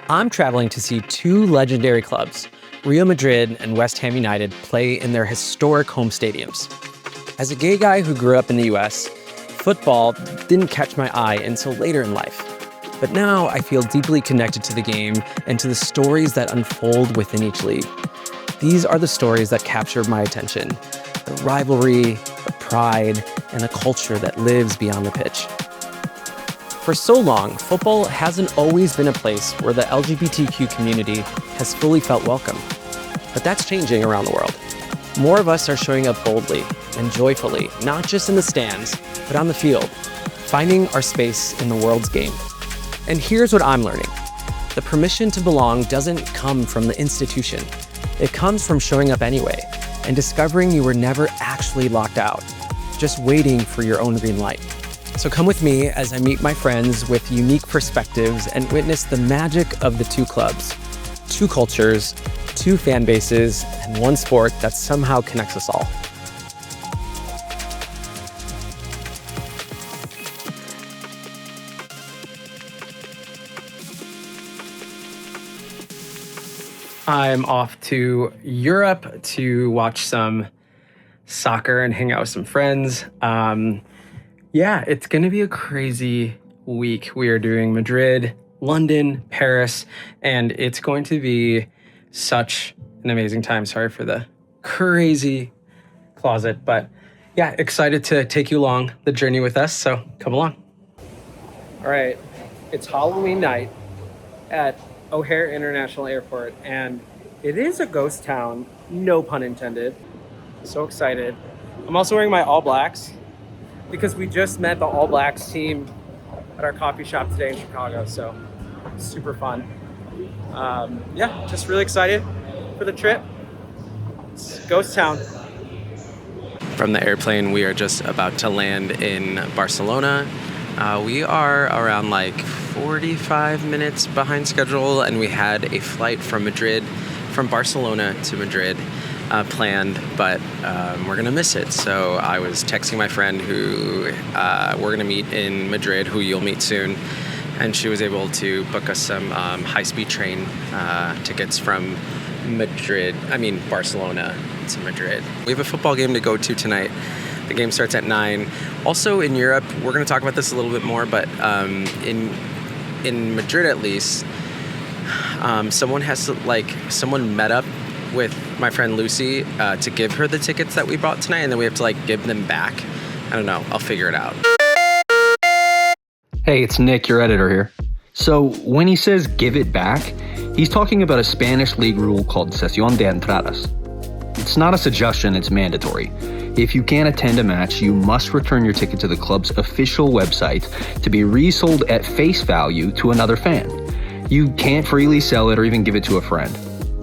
I'm traveling to see two legendary clubs, Real Madrid and West Ham United, play in their historic home stadiums. As a gay guy who grew up in the US, football didn't catch my eye until later in life. But now I feel deeply connected to the game and to the stories that unfold within each league. These are the stories that capture my attention: the rivalry, the pride, and the culture that lives beyond the pitch. For so long, football hasn't always been a place where the LGBTQ community has fully felt welcome. But that's changing around the world. More of us are showing up boldly and joyfully, not just in the stands, but on the field, finding our space in the world's game. And here's what I'm learning. The permission to belong doesn't come from the institution. It comes from showing up anyway and discovering you were never actually locked out, just waiting for your own green light. So come with me as I meet my friends with unique perspectives and witness the magic of the two clubs, two cultures, two fan bases, and one sport that somehow connects us all. I'm off to Europe to watch some soccer and hang out with some friends. Yeah, it's going to be a crazy week. We are doing Madrid, London, Paris, and it's going to be such an amazing time. Sorry for the crazy closet, but yeah, excited to take you along the journey with us, so come along. All right, it's Halloween night at O'Hare International Airport, and it is a ghost town, no pun intended. So excited. I'm also wearing my All Blacks because we just met the All Blacks team at our coffee shop today in Chicago, so super fun. Yeah, just really excited for the trip. It's ghost town. From the airplane, we are just about to land in Barcelona. We are around like 45 minutes behind schedule, and we had a flight from Barcelona to Madrid planned, but we're gonna miss it. So I was texting my friend who we're gonna meet in Madrid, who you'll meet soon, and she was able to book us some high-speed train tickets from Barcelona to Madrid. We have a football game to go to tonight. The game starts at 9. Also in Europe, we're going to talk about this a little bit more, but in Madrid at least, someone met up with my friend Lucy to give her the tickets that we bought tonight, and then we have to give them back. I don't know. I'll figure it out. Hey, it's Nick, your editor here. So when he says give it back, he's talking about a Spanish league rule called cesión de entradas. It's not a suggestion, it's mandatory. If you can't attend a match, you must return your ticket to the club's official website to be resold at face value to another fan. You can't freely sell it or even give it to a friend.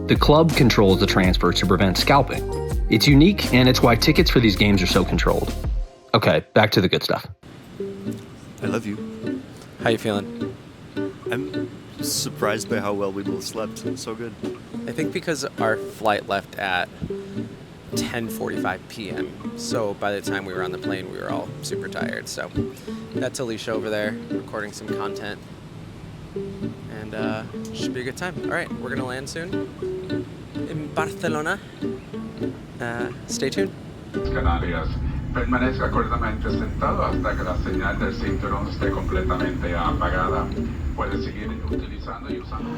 The club controls the transfer to prevent scalping. It's unique, and it's why tickets for these games are so controlled. Okay, back to the good stuff. I love you. How you feeling? I'm surprised by how well we both slept. So good. I think because our flight left at 10:45 p.m. So by the time we were on the plane, we were all super tired. So that's Alicia over there recording some content. And should be a good time. All right, we're going to land soon in Barcelona. Stay tuned. Canarias. Permanezca correctamente sentado hasta que la señal del cinturón esté completamente apagada. Puede seguir utilizando y usando.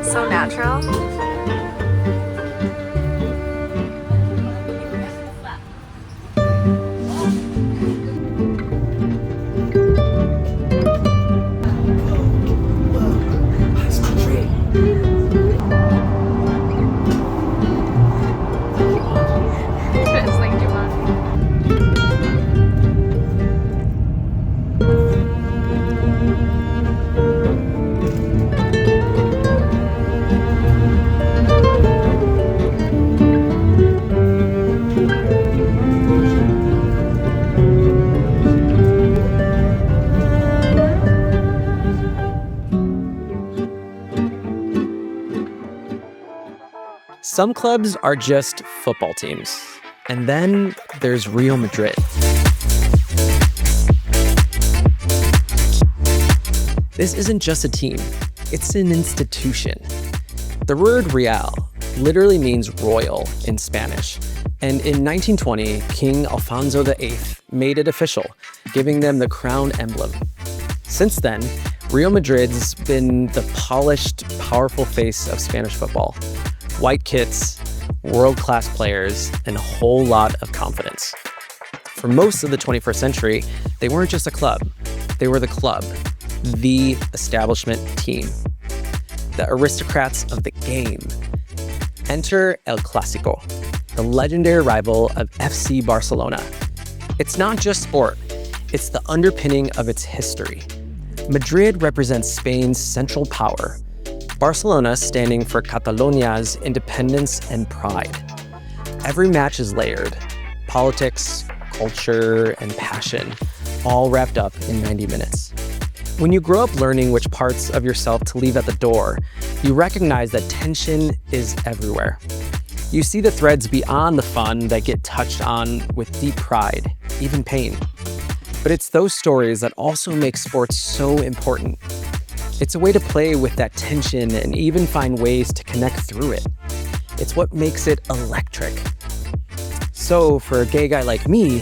So natural. Some clubs are just football teams. And then there's Real Madrid. This isn't just a team, it's an institution. The word Real literally means royal in Spanish. And in 1920, King Alfonso VIII made it official, giving them the crown emblem. Since then, Real Madrid's been the polished, powerful face of Spanish football. White kits, world-class players, and a whole lot of confidence. For most of the 21st century, they weren't just a club. They were the club, the establishment team, the aristocrats of the game. Enter El Clásico, the legendary rival of FC Barcelona. It's not just sport, it's the underpinning of its history. Madrid represents Spain's central power, Barcelona standing for Catalonia's independence and pride. Every match is layered, politics, culture, and passion, all wrapped up in 90 minutes. When you grow up learning which parts of yourself to leave at the door, you recognize that tension is everywhere. You see the threads beyond the fun that get touched on with deep pride, even pain. But it's those stories that also make sports so important. It's a way to play with that tension and even find ways to connect through it. It's what makes it electric. So for a gay guy like me,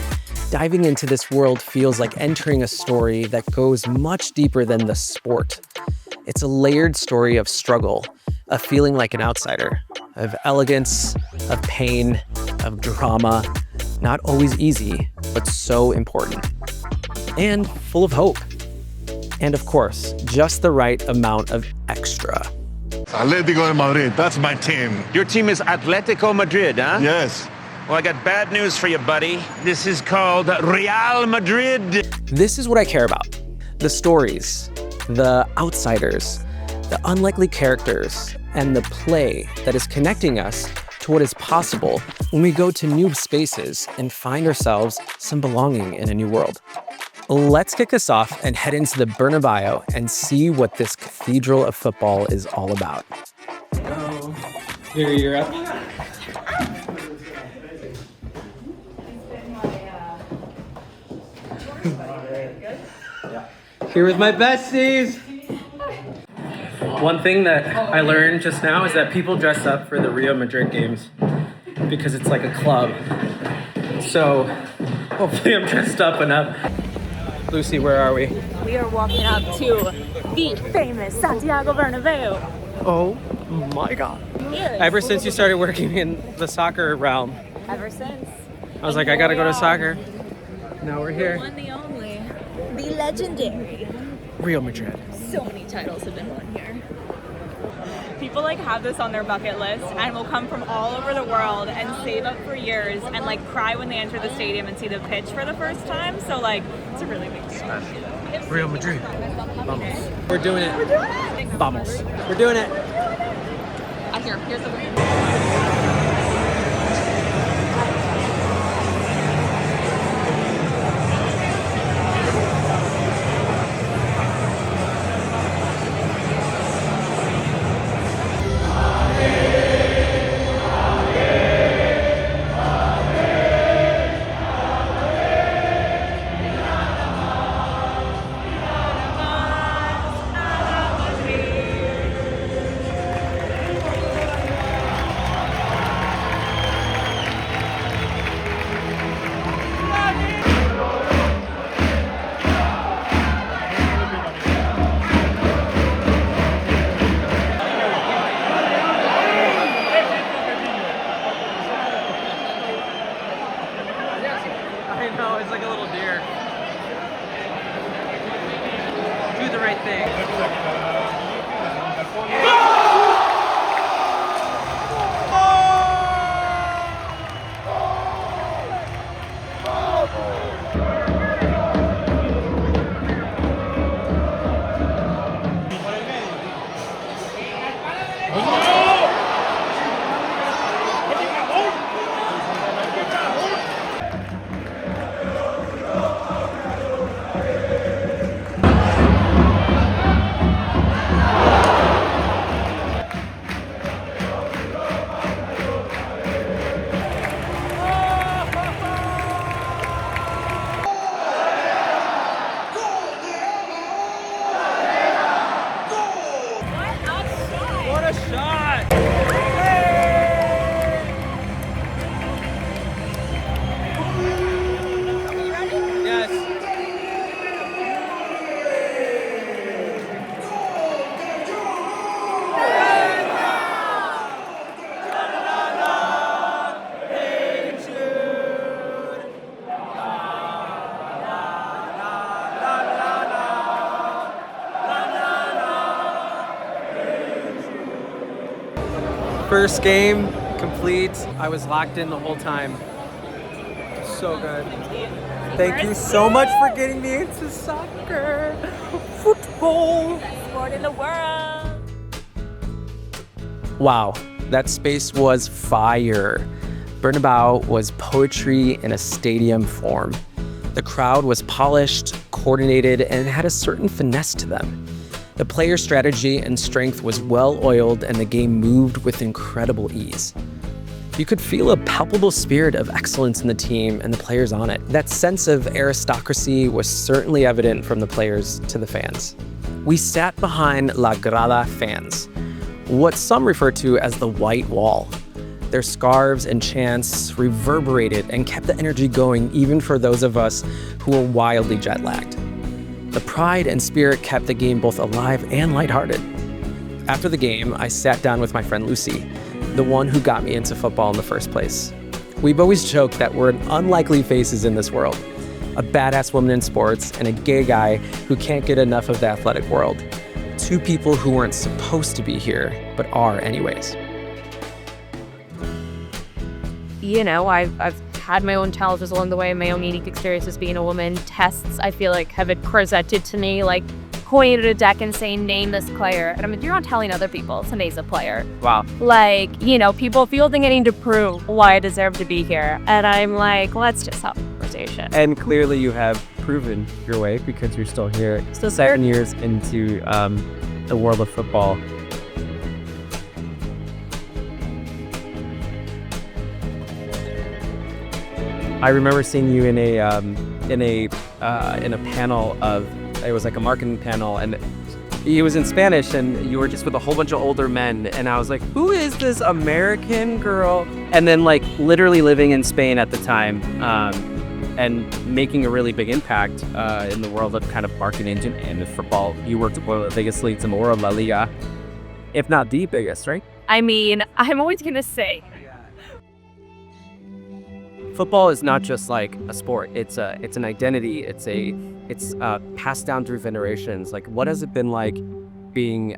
diving into this world feels like entering a story that goes much deeper than the sport. It's a layered story of struggle, of feeling like an outsider, of elegance, of pain, of drama. Not always easy, but so important. And full of hope. And of course, just the right amount of extra. Atlético Madrid, that's my team. Your team is Atlético Madrid, huh? Yes. Well, I got bad news for you, buddy. This is called Real Madrid. This is what I care about. The stories, the outsiders, the unlikely characters, and the play that is connecting us to what is possible when we go to new spaces and find ourselves some belonging in a new world. Let's kick us off and head into the Bernabéu and see what this cathedral of football is all about. Hello. Here, you're up. Here with my besties. One thing that I learned just now is that people dress up for the Real Madrid games because it's like a club. So hopefully I'm dressed up enough. Lucy, where are we? We are walking up to the famous Santiago Bernabéu. Oh my God. Ever since you started working in the soccer realm. Ever since. I was like, I gotta go to soccer. Now we're here. The one, the only, the legendary. Real Madrid. So many titles have been won here. People like have this on their bucket list and will come from all over the world and save up for years and like cry when they enter the stadium and see the pitch for the first time. So like, it's a really big deal. Real Madrid. Vamos. We're doing it. We're doing it. Vamos. We're doing it. Here's the win. First game complete. I was locked in the whole time. So good. Thank you so much for getting me into soccer. Football. Sport in the world. Wow, that space was fire. Bernabéu was poetry in a stadium form. The crowd was polished, coordinated, and had a certain finesse to them. The player strategy and strength was well-oiled, and the game moved with incredible ease. You could feel a palpable spirit of excellence in the team and the players on it. That sense of aristocracy was certainly evident from the players to the fans. We sat behind La Grada fans, what some refer to as the White Wall. Their scarves and chants reverberated and kept the energy going even for those of us who were wildly jet-lagged. The pride and spirit kept the game both alive and lighthearted. After the game, I sat down with my friend Lucy, the one who got me into football in the first place. We've always joked that we're unlikely faces in this world. A badass woman in sports and a gay guy who can't get enough of the athletic world. Two people who weren't supposed to be here, but are anyways. You know, I've had my own challenges along the way, my own unique experiences being a woman. Tests, I feel like, have been presented to me, like pointing at a deck and saying, name this player. And I mean, you're not telling other people to name a player. Wow. Like, you know, people feel they need to prove why I deserve to be here. And I'm like, let's just have a conversation. And clearly you have proven your way because you're still here, still 7 years into the world of football. I remember seeing you in a panel of, it was like a marketing panel, and it was in Spanish, and you were just with a whole bunch of older men, and I was like, who is this American girl? And then like literally living in Spain at the time, and making a really big impact in the world of kind of marketing and football. You worked at one of the biggest leagues in the world, La Liga, if not the biggest, right? I mean, I'm always going to say, football is not just like a sport. It's an identity. It's passed down through generations. Like, what has it been like being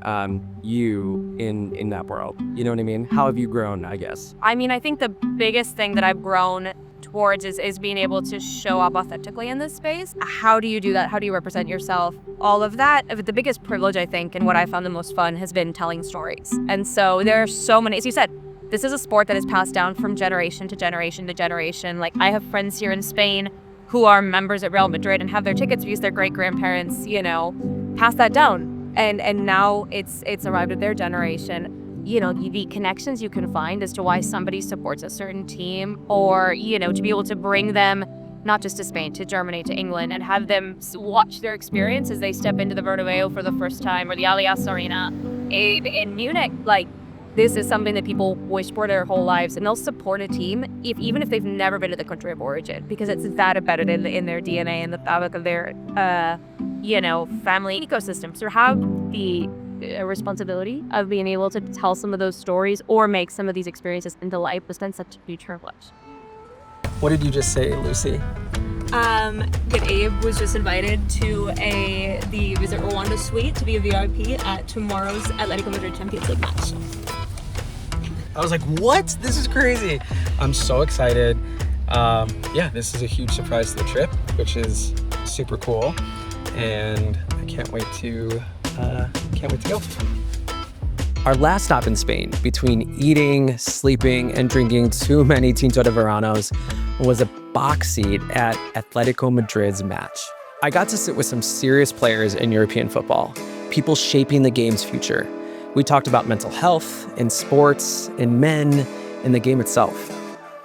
you in that world? You know what I mean? How have you grown, I guess? I mean, I think the biggest thing that I've grown towards is being able to show up authentically in this space. How do you do that? How do you represent yourself? All of that. The biggest privilege, I think, and what I found the most fun has been telling stories. And so there are so many, as you said, this is a sport that is passed down from generation to generation to generation. Like, I have friends here in Spain who are members at Real Madrid and have their tickets because their great-grandparents, you know, passed that down. And now it's arrived at their generation. You know, the connections you can find as to why somebody supports a certain team, or, you know, to be able to bring them not just to Spain, to Germany, to England, and have them watch their experience as they step into the Bernabéu for the first time, or the Allianz Arena in Munich. Like, this is something that people wish for their whole lives, and they'll support a team even if they've never been to the country of origin, because it's that embedded in their DNA and the fabric of their, you know, family ecosystem. So have the responsibility of being able to tell some of those stories or make some of these experiences into life has been such a huge privilege. What did you just say, Lucy? That Abe was just invited to the Visit Rwanda suite to be a VIP at tomorrow's Atlético Madrid Champions League match. I was like, what? This is crazy. I'm so excited. Yeah, this is a huge surprise to the trip, which is super cool. And I can't wait to go. Our last stop in Spain, between eating, sleeping, and drinking too many Tinto de Veranos, was a box seat at Atlético Madrid's match. I got to sit with some serious players in European football, people shaping the game's future. We talked about mental health, in sports, in men, in the game itself.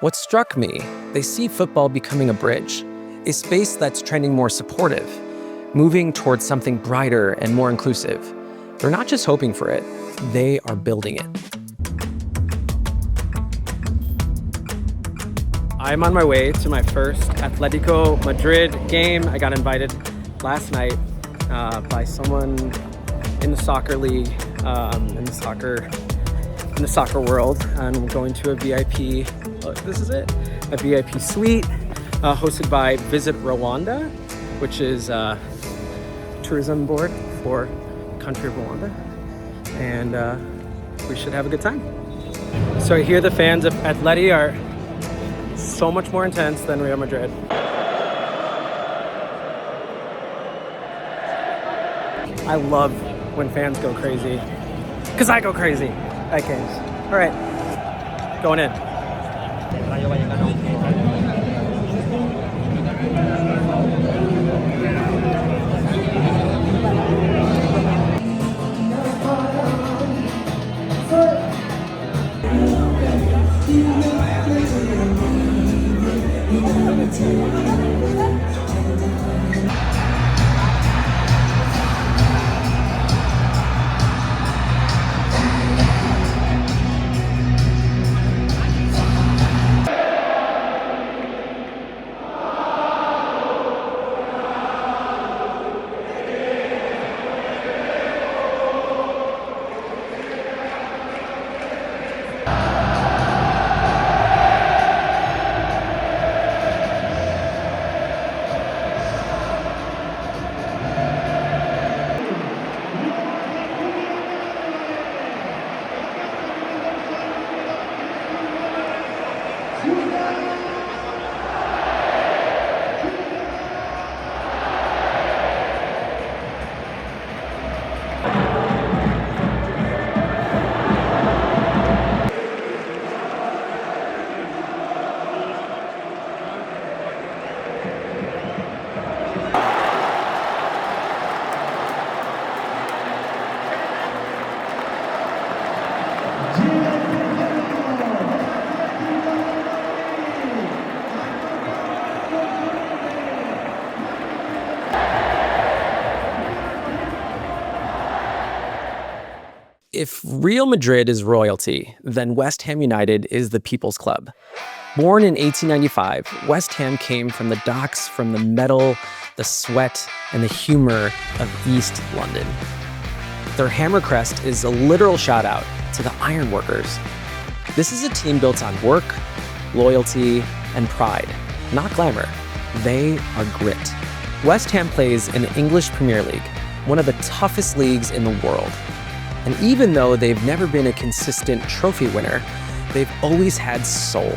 What struck me, they see football becoming a bridge, a space that's trending more supportive, moving towards something brighter and more inclusive. They're not just hoping for it, they are building it. I'm on my way to my first Atlético Madrid game. I got invited last night by someone in the soccer league, in the soccer world, and I'm going to a VIP. Look, this is it, a VIP suite hosted by Visit Rwanda, which is a tourism board for the country of Rwanda, and we should have a good time. So I hear the fans of Atleti are so much more intense than Real Madrid. I love when fans go crazy, because I go crazy at games. All right, going in. If Real Madrid is royalty, then West Ham United is the People's Club. Born in 1895, West Ham came from the docks, from the metal, the sweat, and the humor of East London. Their hammer crest is a literal shout out to the ironworkers. This is a team built on work, loyalty, and pride, not glamour. They are grit. West Ham plays in the English Premier League, one of the toughest leagues in the world. And even though they've never been a consistent trophy winner, they've always had soul.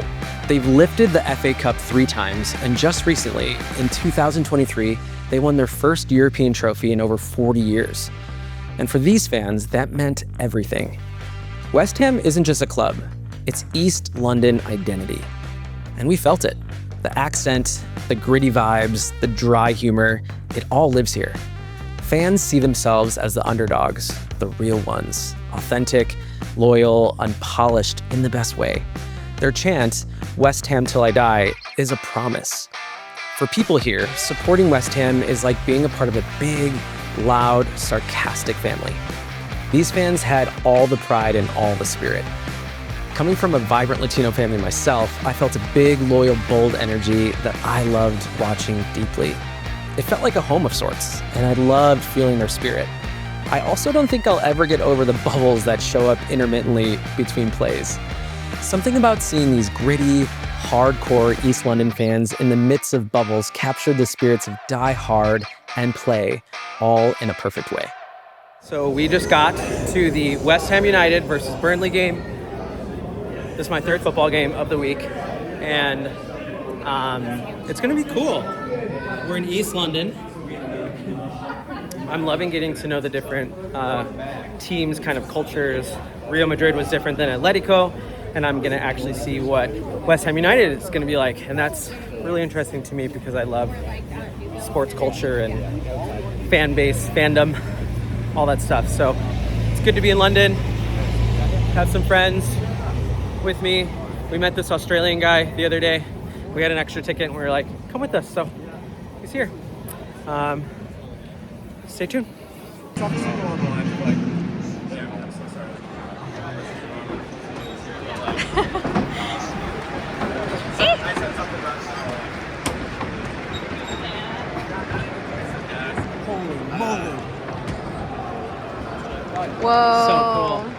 They've lifted the FA Cup 3 times, and just recently, in 2023, they won their first European trophy in over 40 years. And for these fans, that meant everything. West Ham isn't just a club, it's East London identity. And we felt it. The accent, the gritty vibes, the dry humor, it all lives here. Fans see themselves as the underdogs, the real ones, authentic, loyal, unpolished in the best way. Their chant, West Ham till I die, is a promise. For people here, supporting West Ham is like being a part of a big, loud, sarcastic family. These fans had all the pride and all the spirit. Coming from a vibrant Latino family myself, I felt a big, loyal, bold energy that I loved watching deeply. It felt like a home of sorts, and I loved feeling their spirit. I also don't think I'll ever get over the bubbles that show up intermittently between plays. Something about seeing these gritty, hardcore East London fans in the midst of bubbles captured the spirits of die hard and play, all in a perfect way. So we just got to the West Ham United versus Burnley game. This is my 3rd football game of the week, and it's gonna be cool. We're in East London. I'm loving getting to know the different teams, kind of cultures. Real Madrid was different than Atletico, and I'm gonna actually see what West Ham United is gonna be like. And that's really interesting to me because I love sports culture and fan base, fandom, all that stuff. So it's good to be in London, have some friends with me. We met this Australian guy the other day. We had an extra ticket and we were like, come with us. So he's here. Stay tuned. Whoa. So cool.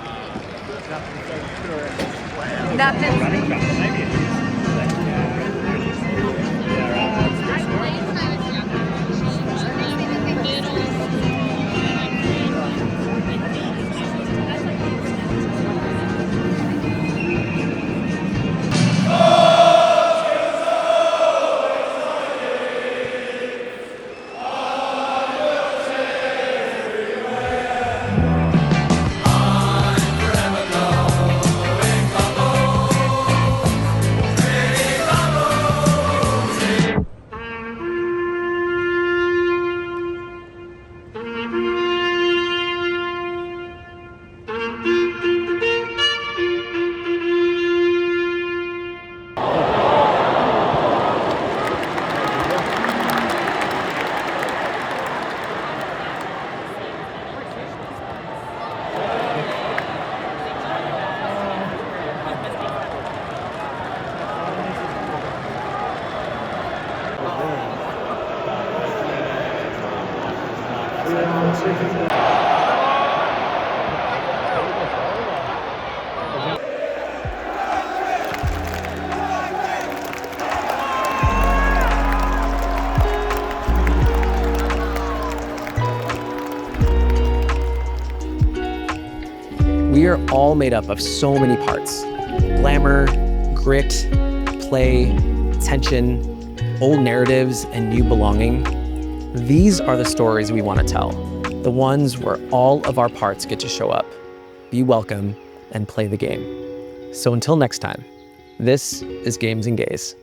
all made up of so many parts. Glamour, grit, play, tension, old narratives, and new belonging. These are the stories we want to tell. The ones where all of our parts get to show up, be welcome, and play the game. So until next time, this is Games and Gays.